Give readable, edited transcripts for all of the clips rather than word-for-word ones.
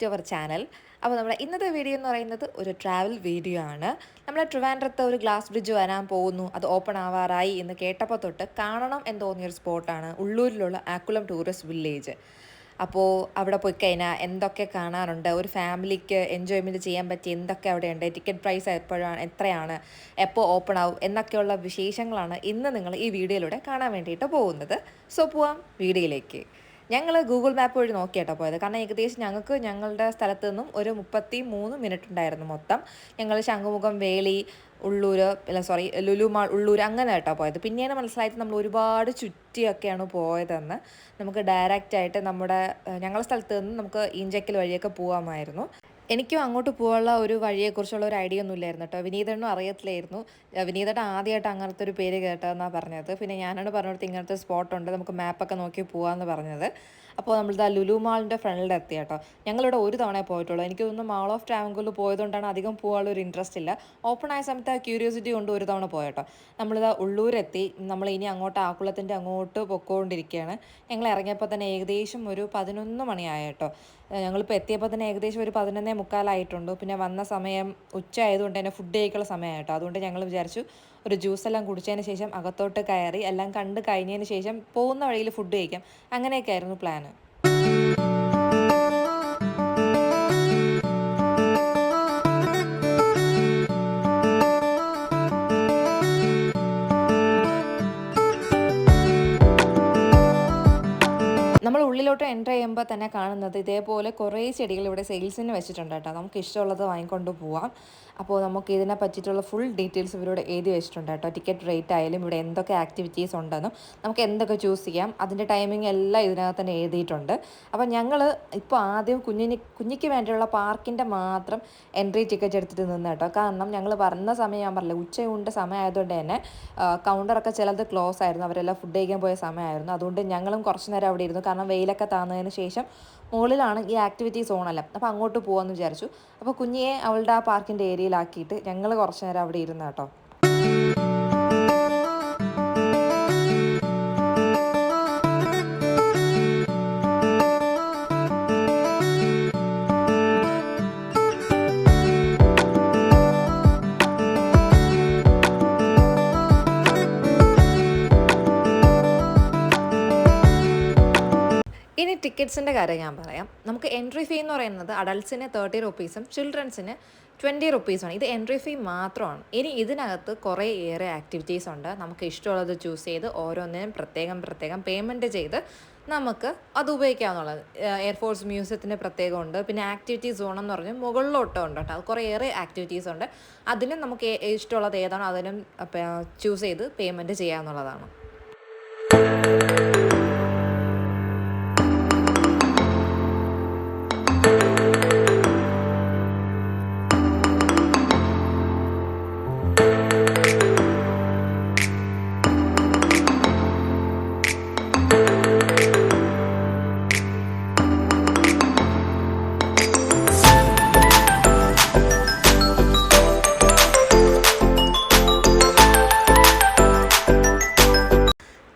To our channel. അപ്പോൾ നമ്മുടെ ഇന്നത്തെ വീഡിയോ എന്ന് പറയുന്നത് ഒരു ട്രാവൽ വീഡിയോ ആണ്. നമ്മുടെ ട്രിവാൻഡ്രത്ത് ഒരു ഗ്ലാസ് ബ്രിഡ്ജ് വരാൻ പോകുന്നു, അത് ഓപ്പൺ ആവാറായി എന്ന് കേട്ടപ്പോൾ തൊട്ട് കാണണം എന്ന് തോന്നിയൊരു സ്പോട്ടാണ് ഉള്ളൂരിലുള്ള ആക്കുളം ടൂറിസ്റ്റ് വില്ലേജ്. അപ്പോൾ അവിടെ പോയി കഴിഞ്ഞാൽ എന്തൊക്കെ കാണാനുണ്ട്, ഒരു ഫാമിലിക്ക് എൻജോയ്മെൻറ്റ് ചെയ്യാൻ പറ്റിയ എന്തൊക്കെ അവിടെയുണ്ട്, ടിക്കറ്റ് പ്രൈസ് എത്രയാണ്, എപ്പോൾ ഓപ്പൺ ആവും എന്നൊക്കെയുള്ള വിശേഷങ്ങളാണ് ഇന്ന് നിങ്ങൾ ഈ വീഡിയോയിലൂടെ കാണാൻ വേണ്ടിയിട്ട് പോകുന്നത്. സോ പോവാം വീഡിയോയിലേക്ക്. ഞങ്ങൾ ഗൂഗിൾ മാപ്പ് വഴി നോക്കിയാട്ടോ പോയത്. കാരണം ഏകദേശം ഞങ്ങൾക്ക് ഞങ്ങളുടെ സ്ഥലത്ത് നിന്നും ഒരു 33 മിനിറ്റ് ഉണ്ടായിരുന്നു മൊത്തം. ഞങ്ങൾ ശംഖുമുഖം, വേളി, ലുലു മാൾ, ഉള്ളൂർ അങ്ങനെ കേട്ടോ പോയത്. പിന്നെയാണ് മനസ്സിലായിട്ട് നമ്മൾ ഒരുപാട് ചുറ്റിയൊക്കെയാണ് പോയതെന്ന്. നമുക്ക് ഡയറക്റ്റായിട്ട് ഞങ്ങളുടെ സ്ഥലത്ത് നിന്ന് നമുക്ക് ഈഞ്ചക്കൽ വഴിയൊക്കെ പോകാമായിരുന്നു. എനിക്കും അങ്ങോട്ട് പോകാനുള്ള ഒരു വഴിയെക്കുറിച്ചുള്ള ഒരു ഐഡിയ ഒന്നും ഇല്ലായിരുന്നു കേട്ടോ. വിനീതനും അറിയത്തില്ലായിരുന്നു. വിനീതയുടെ ആദ്യമായിട്ട് അങ്ങനത്തെ ഒരു പേര് കേട്ടതെന്നാണ് പറഞ്ഞത്. പിന്നെ ഞാനാണ് പറഞ്ഞിടത്ത് ഇങ്ങനത്തെ സ്പോട്ടുണ്ട്, നമുക്ക് മാപ്പൊക്കെ നോക്കി പോകാമെന്ന് പറഞ്ഞത്. അപ്പോൾ നമ്മളിതാ ലുലു മാളിൻ്റെ ഫ്രണ്ടിൽ എത്തി കേട്ടോ. ഞങ്ങളിവിടെ ഒരു തവണയേ പോയിട്ടുള്ളൂ. എനിക്ക് തോന്നുന്നു മാൾ ഓഫ് ട്രാവൻകൂറിൽ പോയതുകൊണ്ടാണ് അധികം പോകാനുള്ള ഒരു ഇൻട്രസ്റ്റ് ഇല്ല. ഓപ്പൺ ആയ സമയത്ത് ആ ക്യൂരിയോസിറ്റി കൊണ്ട് ഒരു തവണ പോയട്ടോ. നമ്മളിതാ ഉള്ളൂരെത്തി. നമ്മൾ ഇനി അങ്ങോട്ട് ആക്കുളത്തിൻ്റെ അങ്ങോട്ട് പൊക്കോണ്ടിരിക്കുകയാണ്. ഞങ്ങൾ ഇറങ്ങിയപ്പോൾ തന്നെ ഏകദേശം ഒരു 11 മണിയായ കേട്ടോ. ഞങ്ങളിപ്പോൾ എത്തിയപ്പോൾ തന്നെ ഏകദേശം ഒരു 11:45 പിന്നെ വന്ന സമയം ഉച്ച ആയതുകൊണ്ട് തന്നെ ഫുഡ് കഴിക്കാനുള്ള സമയമായിട്ടോ. അതുകൊണ്ട് ഞങ്ങൾ വിചാരിച്ചു ഒരു ജ്യൂസെല്ലാം കുടിച്ചതിന് ശേഷം അകത്തോട്ട് കയറി എല്ലാം കണ്ട് കഴിഞ്ഞതിന് ശേഷം പോകുന്ന വഴിയിൽ ഫുഡ് കഴിക്കാം. അങ്ങനെയൊക്കെ ആയിരുന്നു പ്ലാന്. നമ്മൾ ഉള്ളിലോട്ട് എൻ്റർ ചെയ്യുമ്പോൾ തന്നെ കാണുന്നത് ഇതേപോലെ കുറേ ചെടികൾ ഇവിടെ സെയിൽസിന് വെച്ചിട്ടുണ്ട് കേട്ടോ. നമുക്ക് ഇഷ്ടമുള്ളത് വാങ്ങിക്കൊണ്ട് പോവാം. അപ്പോൾ നമുക്ക് ഇതിനെ പറ്റിയിട്ടുള്ള ഫുൾ ഡീറ്റെയിൽസ് ഇവരോട് എഴുതി വെച്ചിട്ടുണ്ട് കേട്ടോ. ടിക്കറ്റ് റേറ്റ് ആയാലും ഇവിടെ എന്തൊക്കെ ആക്ടിവിറ്റീസ് ഉണ്ടെന്നും നമുക്ക് എന്തൊക്കെ ചൂസ് ചെയ്യാം, അതിൻ്റെ ടൈമിംഗ് എല്ലാം ഇതിനകത്ത് തന്നെ എഴുതിയിട്ടുണ്ട്. അപ്പോൾ ഞങ്ങൾ ഇപ്പോൾ ആദ്യം കുഞ്ഞിക്ക് വേണ്ടിയുള്ള പാർക്കിൻ്റെ മാത്രം എൻട്രി ടിക്കറ്റ് എടുത്തിട്ട് നിന്ന് കേട്ടോ. കാരണം ഞങ്ങൾ പറഞ്ഞ സമയം ഞാൻ പറഞ്ഞില്ല, ഉച്ചയുണ്ട് സമയമായതുകൊണ്ട് തന്നെ കൗണ്ടറൊക്കെ ചിലത് ക്ലോസ് ആയിരുന്നു. അവരെല്ലാം ഫുഡ് കഴിക്കാൻ പോയ സമയമായിരുന്നു. അതുകൊണ്ട് ഞങ്ങളും കുറച്ച് നേരം അവിടെ ഇരുന്നു. കാരണം വെയിലൊക്കെ താന്നതിന് ശേഷം മുകളിലാണ് ഈ ആക്ടിവിറ്റി സോണെല്ലാം. അപ്പോൾ അങ്ങോട്ട് പോകാമെന്ന് വിചാരിച്ചു. അപ്പോൾ കുഞ്ഞിയെ അവളുടെ ആ പാർക്കിൻ്റെ ഏരിയയിലാക്കിയിട്ട് ഞങ്ങൾ കുറച്ച് നേരം അവിടെ ഇരുന്നു കേട്ടോ. ഇനി ടിക്കറ്റ്സിൻ്റെ കാര്യം ഞാൻ പറയാം. നമുക്ക് എൻട്രി ഫീ എന്ന് പറയുന്നത് അഡൾട്ട്സിന് 30 റുപ്പീസും ചിൽഡ്രൻസിന് 20 റുപ്പീസുമാണ്. ഇത് എൻട്രി ഫീ മാത്രമാണ്. ഇനി ഇതിനകത്ത് കുറേയേറെ ആക്ടിവിറ്റീസ് ഉണ്ട്. നമുക്ക് ഇഷ്ടമുള്ളത് ചൂസ് ചെയ്ത് ഓരോന്നിനും പ്രത്യേകം പേയ്മെൻറ്റ് ചെയ്ത് നമുക്ക് അത് ഉപയോഗിക്കാവുന്നുള്ളത്. എയർഫോഴ്സ് മ്യൂസിയത്തിന് പ്രത്യേകമുണ്ട്. പിന്നെ ആക്ടിവിറ്റി സോൺ എന്ന് പറഞ്ഞാൽ മുകളിലോട്ടും ഉണ്ട് കേട്ടോ. അത് കുറേയേറെ ആക്ടിവിറ്റീസ് ഉണ്ട്. അതിലും നമുക്ക് ഇഷ്ടമുള്ളത് ഏതാണോ അതിനും ചൂസ് ചെയ്ത് പേയ്മെൻറ്റ് ചെയ്യാവുന്നതാണ്.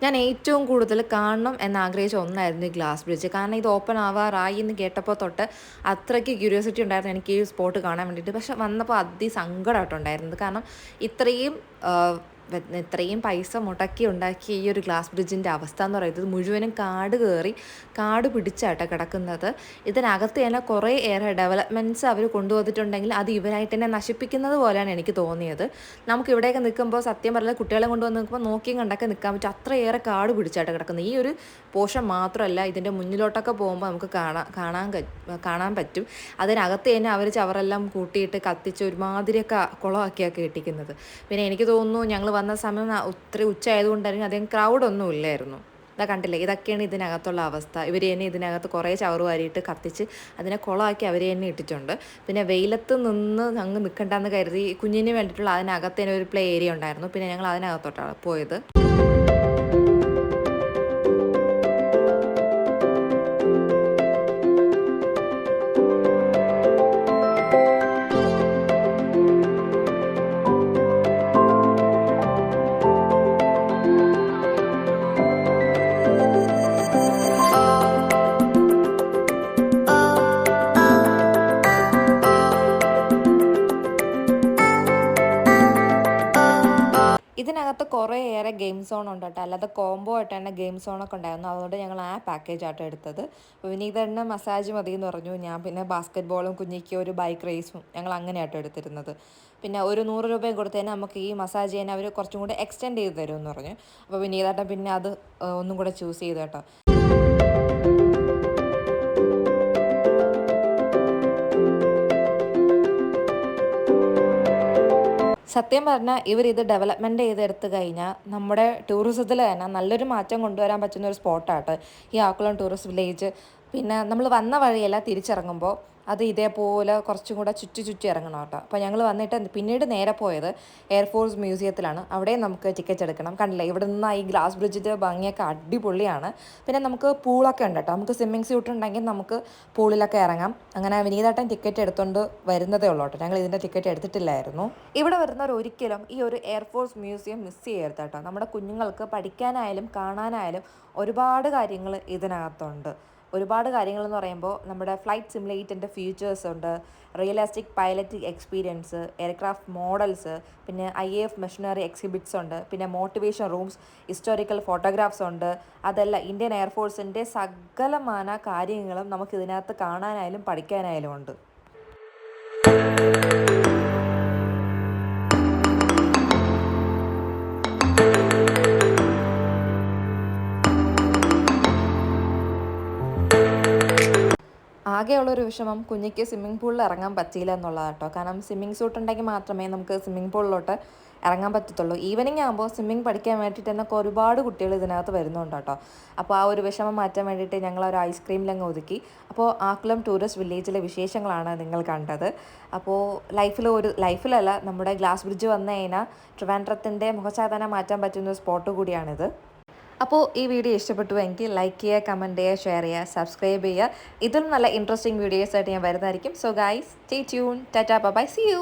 ഞാൻ ഏറ്റവും കൂടുതൽ കാണണം എന്നാഗ്രഹിച്ച ഒന്നായിരുന്നു ഈ ഗ്ലാസ് ബ്രിഡ്ജ്. കാരണം ഇത് ഓപ്പൺ ആവാറായി എന്ന് കേട്ടപ്പോൾ തൊട്ട് അത്രയ്ക്ക് ക്യൂരിയോസിറ്റി ഉണ്ടായിരുന്നു എനിക്ക് ഈ സ്പോട്ട് കാണാൻ വേണ്ടിയിട്ട്. പക്ഷെ വന്നപ്പോൾ അതിസങ്കടമായിട്ടുണ്ടായിരുന്നത്. കാരണം ഇത്രയും പൈസ മുടക്കി ഉണ്ടാക്കിയ ഈ ഒരു ഗ്ലാസ് ബ്രിഡ്ജിൻ്റെ അവസ്ഥ എന്ന് പറയുന്നത് മുഴുവനും കാട് പിടിച്ചാട്ടോ കിടക്കുന്നത്. ഇതിനകത്ത് തന്നെ കുറേ ഏറെ ഡെവലപ്മെൻറ്റ്സ് അവർ കൊണ്ടുവന്നിട്ടുണ്ടെങ്കിൽ അത് ഇവരായിട്ട് തന്നെ നശിപ്പിക്കുന്നത് പോലെയാണ് എനിക്ക് തോന്നിയത്. നമുക്ക് ഇവിടെയൊക്കെ നിൽക്കുമ്പോൾ സത്യം പറഞ്ഞാൽ കുട്ടികളെ കൊണ്ടുവന്ന് നിൽക്കുമ്പോൾ നോക്കിയും കണ്ടൊക്കെ നിൽക്കാൻ പറ്റും. അത്രയേറെ കാട് പിടിച്ചാട്ടോ കിടക്കുന്നത്. ഈ ഒരു പോർഷൻ മാത്രമല്ല, ഇതിൻ്റെ മുന്നിലോട്ടൊക്കെ പോകുമ്പോൾ നമുക്ക് കാണാൻ പറ്റും. അതിനകത്ത് തന്നെ അവർ ചവറെല്ലാം കൂട്ടിയിട്ട് കത്തിച്ച് ഒരുമാതിരിയൊക്കെ കുളമാക്കിയൊക്കെ ഇട്ടിക്കുന്നത്. പിന്നെ എനിക്ക് തോന്നുന്നു ഞങ്ങൾ വന്ന സമയം ഒത്തിരി ഉച്ചയായതുകൊണ്ടായിരുന്നു അധികം ക്രൗഡൊന്നും ഇല്ലായിരുന്നു. ഇതാ കണ്ടില്ലേ, ഇതൊക്കെയാണ് ഇതിനകത്തുള്ള അവസ്ഥ. ഇവർ തന്നെ ഇതിനകത്ത് കുറേ ചവറ് വാരിയിട്ട് കത്തിച്ച് അതിനെ കുളമാക്കി അവർ തന്നെ ഇട്ടിട്ടുണ്ട്. പിന്നെ വെയിലത്ത് നിന്ന് അങ്ങ് നിൽക്കണ്ടെന്ന് കരുതി കുഞ്ഞിന് വേണ്ടിയിട്ടുള്ള അതിനകത്ത് തന്നെ ഒരു പ്ലേ ഏരിയ ഉണ്ടായിരുന്നു. പിന്നെ ഞങ്ങൾ അതിനകത്തോട്ടാണ് പോയത്. ഇതിനകത്ത് കുറേയേറെ ഗെയിം സോൺ ഉണ്ട് കേട്ടോ, അല്ലാതെ കോംബോ ആയിട്ട് തന്നെ ഗെയിം സോണൊക്കെ ഉണ്ടായിരുന്നു. അതുകൊണ്ട് ഞങ്ങൾ ആ പാക്കേജ് ആട്ടോ എടുത്തത്. അപ്പോൾ വിനീതണ്ണ മസാജ് മതി എന്ന് പറഞ്ഞു. ഞാൻ പിന്നെ ബാസ്ക്കറ്റ് ബോളും കുഞ്ഞിക്ക് ഒരു ബൈക്ക് റേസും ഞങ്ങൾ അങ്ങനെയാട്ടോ എടുത്തിരുന്നത്. പിന്നെ ഒരു 100 രൂപയും കൊടുത്തതിന് നമുക്ക് ഈ മസാജ് ചെയ്യാൻ അവർ കുറച്ചും കൂടെ എക്സ്റ്റെൻഡ് ചെയ്ത് തരുമെന്ന് പറഞ്ഞു. അപ്പോൾ വിനീതേട്ടൻ പിന്നെ അത് ഒന്നും കൂടെ ചൂസ് ചെയ്തു കേട്ടോ. സത്യം പറഞ്ഞാൽ ഇവരിത് ഡെവലപ്മെൻറ്റ് ചെയ്തെടുത്ത് കഴിഞ്ഞാൽ നമ്മുടെ ടൂറിസത്തിൽ തന്നെ നല്ലൊരു മാറ്റം കൊണ്ടുവരാൻ പറ്റുന്ന ഒരു സ്പോട്ടാണ് ഈ ആക്കുളം ടൂറിസ്റ്റ് വില്ലേജ്. പിന്നെ നമ്മൾ വന്ന വഴിയല്ല തിരിച്ചിറങ്ങുമ്പോൾ അത് ഇതേപോലെ കുറച്ചും കൂടെ ചുറ്റി ഇറങ്ങണം കേട്ടോ. അപ്പോൾ ഞങ്ങൾ വന്നിട്ട് പിന്നീട് നേരെ പോയത് എയർഫോഴ്സ് മ്യൂസിയത്തിലാണ്. അവിടെയും നമുക്ക് ടിക്കറ്റ് എടുക്കണം. കണ്ടില്ലേ, ഇവിടെ നിന്ന് ഈ ഗ്ലാസ് ബ്രിഡ്ജിൻ്റെ ഭംഗിയൊക്കെ അടിപൊളിയാണ്. പിന്നെ നമുക്ക് പൂളൊക്കെ ഉണ്ട് കേട്ടോ. നമുക്ക് സ്വിമ്മിങ് സ്യൂട്ട് ഉണ്ടെങ്കിൽ നമുക്ക് പൂളിലൊക്കെ ഇറങ്ങാം. അങ്ങനെ വിനീതാട്ടൻ ടിക്കറ്റ് എടുത്തുകൊണ്ട് വരുന്നതേ ഉള്ളൂ കേട്ടോ. ഞങ്ങൾ ഇതിൻ്റെ ടിക്കറ്റ് എടുത്തിട്ടില്ലായിരുന്നു. ഇവിടെ വരുന്നവർ ഒരിക്കലും ഈ ഒരു എയർഫോഴ്സ് മ്യൂസിയം മിസ് ചെയ്യരുത് കേട്ടോ. നമ്മുടെ കുഞ്ഞുങ്ങൾക്ക് പഠിക്കാനായാലും കാണാനായാലും ഒരുപാട് കാര്യങ്ങൾ ഇതിനകത്തുണ്ട്. ഒരുപാട് കാര്യങ്ങളെന്ന് പറയുമ്പോൾ നമ്മുടെ ഫ്ലൈറ്റ് സിമുലേറ്ററിൻ്റെ ഫീച്ചേഴ്സ് ഉണ്ട്, realistic piloting experience, aircraft models, പിന്നെ IAF മെഷീനറി എക്സിബിറ്റ്സ് ഉണ്ട്, പിന്നെ മോട്ടിവേഷൻ റൂംസ്, ഹിസ്റ്റോറിക്കൽ ഫോട്ടോഗ്രാഫ്സ് ഉണ്ട്. അതല്ല, ഇന്ത്യൻ എയർഫോഴ്സിൻ്റെ സകലമാന കാര്യങ്ങളും നമുക്ക് ഇതിനകത്ത് കാണാനായാലും പഠിക്കാനായാലും ഉണ്ട്. ആകെയുള്ളൊരു വിഷമം കുഞ്ഞിക്ക് സ്വിമ്മിംഗ് പൂളിൽ ഇറങ്ങാൻ പറ്റിയില്ല എന്നുള്ളതാണ് കേട്ടോ. കാരണം സ്വിമ്മിംഗ് സൂട്ട് ഉണ്ടെങ്കിൽ മാത്രമേ നമുക്ക് സ്വിമ്മിംഗ് പൂളിലോട്ട് ഇറങ്ങാൻ പറ്റത്തുള്ളൂ. ഈവനിങ് ആകുമ്പോൾ സ്വിമ്മിംഗ് പഠിക്കാൻ വേണ്ടിയിട്ട് എന്നൊക്കെ ഒരുപാട് കുട്ടികൾ ഇതിനകത്ത് വരുന്നുണ്ട് കേട്ടോ. അപ്പോൾ ആ ഒരു വിഷമം മാറ്റാൻ വേണ്ടിയിട്ട് ഞങ്ങളൊരു ഐസ്ക്രീമിലങ്ങ് ഒതുക്കി. അപ്പോൾ ആക്കുളം ടൂറിസ്റ്റ് വില്ലേജിലെ വിശേഷങ്ങളാണ് നിങ്ങൾ കണ്ടത്. അപ്പോൾ ലൈഫിലല്ല, നമ്മുടെ ഗ്ലാസ് ബ്രിഡ്ജ് വന്നു കഴിഞ്ഞാൽ ട്രിവാൻഡ്രത്തിൻ്റെ മുഖചാതന മാറ്റാൻ പറ്റുന്ന ഒരു സ്പോട്ട് കൂടിയാണിത്. അപ്പോൾ ഈ വീഡിയോ ഇഷ്ടപ്പെട്ടുവെങ്കിൽ ലൈക്ക് ചെയ്യുക, കമൻറ്റ് ചെയ്യുക, ഷെയർ ചെയ്യുക, സബ്സ്ക്രൈബ് ചെയ്യുക. ഇതിലും നല്ല ഇൻട്രസ്റ്റിംഗ് വീഡിയോസായിട്ട് ഞാൻ വരുന്നതായിരിക്കും. So guys, stay tuned. Tata, bye, see U.